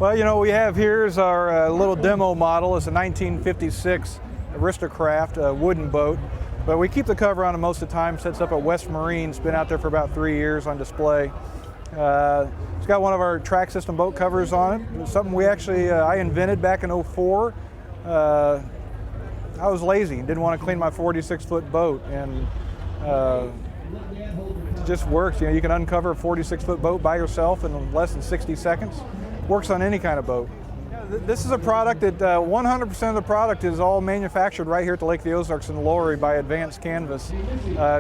Well, you know, we have here is our little demo model. It's a 1956 Aristocraft wooden boat, but we keep the cover on it most of the time. Sets up at West Marine. It's been out there for about 3 years on display. It's got one of our track system boat covers on it. It's something we actually I invented back in '04. I was lazy, didn't want to clean my 46-foot boat, and it just works. You know, you can uncover a 46-foot boat by yourself in less than 60 seconds. Works on any kind of boat. This is a product that 100% of the product is all manufactured right here at the Lake of the Ozarks in Lowry by Advanced Canvas.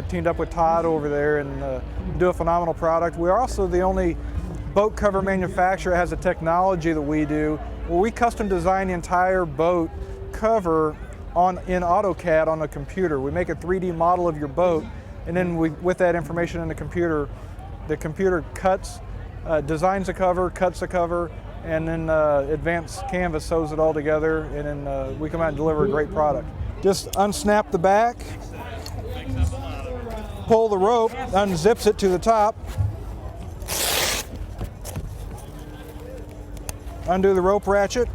Teamed up with Todd over there and do a phenomenal product. We're also the only boat cover manufacturer that has a technology that we do where we custom design the entire boat cover in AutoCAD on a computer. We make a 3D model of your boat, and then with that information in the computer cuts, designs a cover, cuts a cover, and then Advanced Canvas sews it all together, and then we come out and deliver a great product. Just unsnap the back, pull the rope, unzips it to the top, undo the rope ratchet,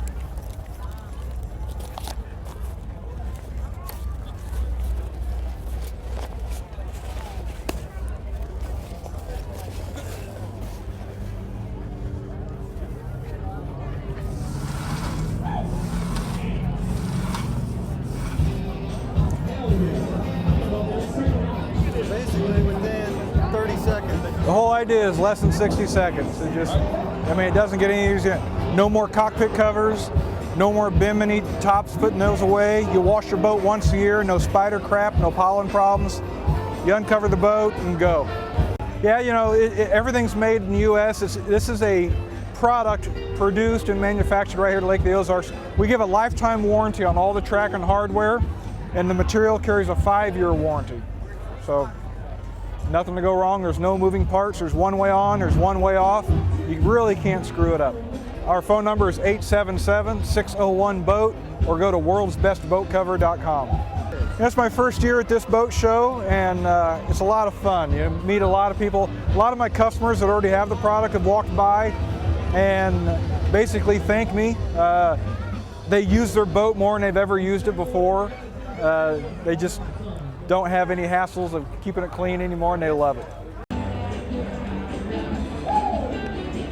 Basically within 30 seconds. The whole idea is less than 60 seconds. It doesn't get any easier. No more cockpit covers, no more bimini tops putting those away. You wash your boat once a year, no spider crap, no pollen problems. You uncover the boat and go. Yeah, you know, everything's made in the U.S. This is a product produced and manufactured right here at Lake of the Ozarks. We give a lifetime warranty on all the track and hardware, and the material carries a 5-year warranty. So nothing to go wrong. There's no moving parts. There's one way on, there's one way off. You really can't screw it up. Our phone number is 877-601-BOAT, or go to worldsbestboatcover.com. It's my first year at this boat show, and it's a lot of fun. You meet a lot of people. A lot of my customers that already have the product have walked by and basically thank me. They use their boat more than they've ever used it before. They just don't have any hassles of keeping it clean anymore, and they love it.